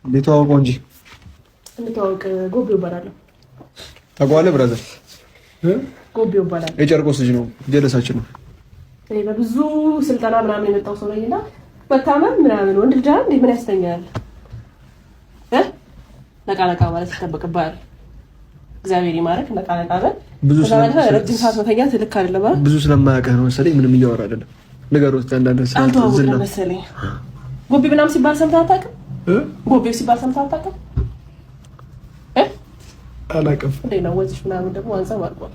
እንተዋወቅ እንጂ እንተዋወቅ። ጎቢው እባላለሁ። ታውቀዋለህ? ብራዘር ጎቢው እባላለሁ። የጨርቆስ ልጅ ነው። ጀለሳችን ነው። በብዙ ስልጠና ምናምን የመጣው ሰው ነኝና መታመም ምናምን ወንድ ልጅ አይደል ምን ያስተኛል? ነቃ ማለት ይጠበቅብሃል። እግዚአብሔር ይማረክ። ነቃ በል። ብዙ ረጅም ሰዓት መተኛት ልክ አይደለም። ብዙ ስለማያውቅህ ነው መሰለኝ ምንም እያወራ አይደለም። ነገር ውስጥ አንዳንድ ሰዓት ዝና መሰለኝ። ጎቢ ምናምን ሲባል ሰምተህ አታውቅም? ጎቢው ሲባል ሰምተህ አታውቅም? አላውቅም። እንዴ ነው ወዝሽ ምናምን ደግሞ አንጸብ አልቋል።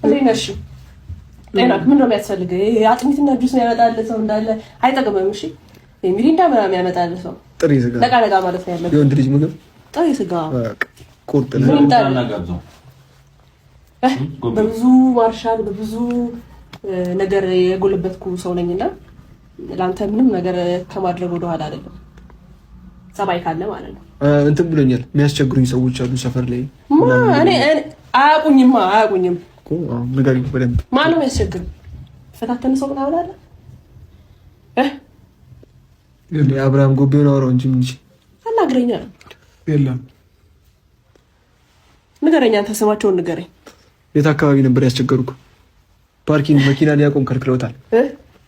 እንዴ ነሽ? ጤናክ ምን ነው የሚያስፈልገው? አጥሚትና ጁስ ነው ያመጣል ሰው እንዳለ አይጠቅምም። እሺ ሚሪንዳ ምናምን ያመጣል ሰው። ጥሬ ስጋ ነቃ ማለት ነው ያለው። የወንድ ልጅ ምግብ ጥሬ ስጋ ቁርጥ ነው። በብዙ ማርሻል በብዙ ነገር የጎለበትኩ ሰው ነኝና ለአንተ ምንም ነገር ከማድረግ ወደ ኋላ አይደለም። ጸባይ ካለ ማለት ነው። እንትን ብሎኛል። የሚያስቸግሩኝ ሰዎች አሉ ሰፈር ላይ። እኔ አያውቁኝም እኮ ንገሪኝ በደንብ። ማን ነው የሚያስቸግር? ፈታተን ሰው ምናምን አለ? አብርሃም ጎቢውን አወራው እንጂ ምን አናግረኛ የለም። ንገረኝ፣ አንተ ስማቸውን ንገረኝ። የት አካባቢ ነበር ያስቸገሩክ? ፓርኪንግ መኪና ሊያቆም ከልክለውታል።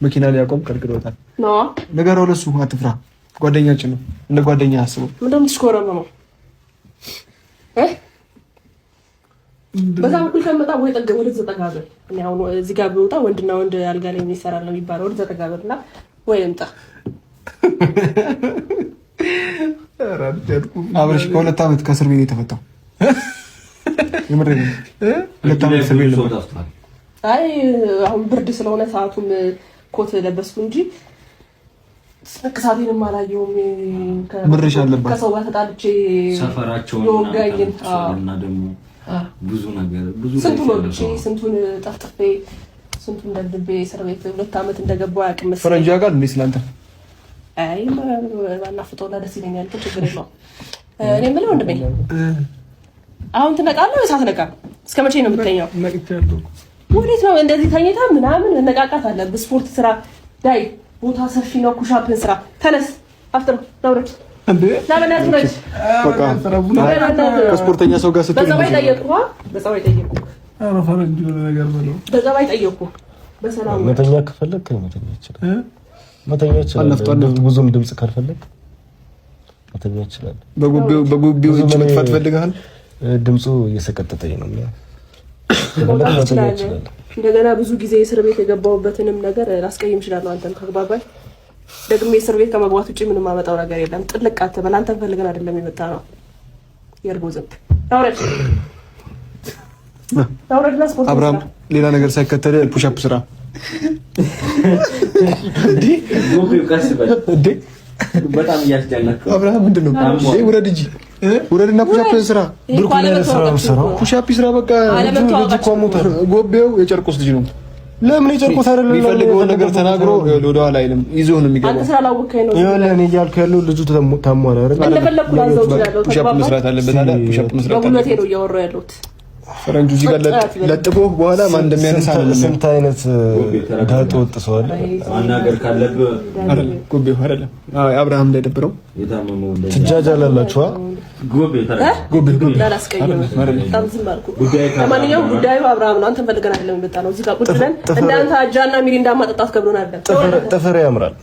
መኪና ሊያቆም ከልክለውታል። ነው ንገረው፣ ለሱ አትፍራ። ጓደኛችን ነው፣ እንደ ጓደኛ አስበው። ምንድን ነው የምትሽኮረመመው? በዛ በኩል ከመጣ ወይ ጠገብ ወደ ዘጠጋበል። እኔ አሁን እዚህ ጋር ብወጣ ወንድና ወንድ አልጋ ላይ የሚሰራል ነው የሚባለው። ወደ ዘጠጋበልና ወይ እምጣ። አብረሽ ከ2 ዓመት ከእስር ቤት የተፈታው የምር ነው። 2 ዓመት እስር ቤት ነው። አይ አሁን ብርድ ስለሆነ ሰዓቱም ኮት ለበስኩ እንጂ ስንክሳቴንም አላየሁም። ምርሽ አለባት ከሰው ጋር ተጣልቼ ሰፈራቸውን እና ደግሞ ብዙ ነገር ብዙ ስንቱን ጠፍጥፌ ስንቱን ደብድቤ እስር ቤት 2 ዓመት እንደገባው ያውቅም መሰለኝ። ፈረንጅ ያውቃል እንዴ ስላንተ? አይ ባናፍጠውና ደስ ይለኛል። ችግር የለውም። እኔ የምለው ወንድሜ አሁን ትነቃለህ ወይስ አትነቃም? እስከ መቼ ነው የምትተኛው? ነቅቻለሁ። ወዴት ነው እንደዚህ ተኝተህ ምናምን? መነቃቃት አለብህ። ስፖርት ስራ ዳይ ቦታ ሰፊ ነው። ኩሻፕን ስራ። ተነስ አፍጥር ነውረድ እንዴ ለምን ነች? በቃ ከስፖርተኛ ሰው ጋር ስትሆን በጸባይ ጠየቁህ። በጸባይ ጠየቁህ። ኧረ ፈረንጅ ነው ነገር ነው። በጸባይ ጠየቁህ። በሰላም መተኛ ከፈለክ መተኛ ይችላል። መተኛ ይችላል። ብዙም ድምጽ ካልፈለክ መተኛ ይችላል። በጉቢው እጅ መጥፋት ፈልገሃል? ድምጹ እየሰቀጠጠኝ ነው። እንደገና ብዙ ጊዜ እስር ቤት የገባሁበትንም ነገር ላስቀይም እችላለሁ። አንተን ከግባባል ደግሜ እስር ቤት ከመግባት ውጪ ምንም አመጣው ነገር የለም። ጥልቅ አትበል። አንተን ፈልገን አይደለም የመጣ ነው። የእርጎ ዝንብ ታውረድ ታውረድ። ለስፖርት አብርሃም ሌላ ነገር ሳይከተል ፑሽ አፕ ስራ እንዴ በጣም እያስጨነቀው አብርሃም ምንድነው? ውረድ እንጂ ውረድና ፑሽ አፕ ስራ። ብርኩ ላይ ስራ ፑሽ አፕ ስራ። በቃ ጎቤው የጨርቆስ ልጅ ነው። ለምን የጨርቆስ አይደለም? የሚፈልገው ነገር ተናግሮ ወደ ኋላ አይልም። ይዞህ ነው የሚገባው። አንተ ስላላወቅኸኝ ነው። ይኸውልህ እኔ እያልኩ ያለው ልጁ ታሟል አይደል? እንደፈለኩ ላዘው ይችላል። ፑሽ አፕ መስራት አለበት አለ። ፑሽ አፕ መስራት አለበት። በጉልበቴ ነው እያወራሁ ያለሁት። ፈረንጁ እዚህ ጋር ለጥቦ በኋላ ማን እንደሚያነሳ አይደለም። ስንት አይነት ጋጥ ወጥ ሰው አለ። ማናገር ካለብህ አይደለም ጎቤው አይደለም። አዎ አብርሃም ላይ ደብረው የታመመው ትጃጃላላችሁ። ጎቤው ላላስቀየም በጣም ዝም አልኩ። ለማንኛውም ጉዳዩ አብርሃም ነው። አንተን ፈልገን አይደለም የመጣ ነው። እዚህ ጋር ቁጭ ብለን እንዳንተ አጃና ሚሪንዳ ማጠጣት ከብዶን አይደለም። ጥፍር ያምራል።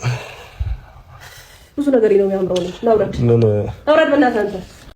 ብዙ ነገር ነው የሚያምረው። ናውረድ በእናትህ አንተ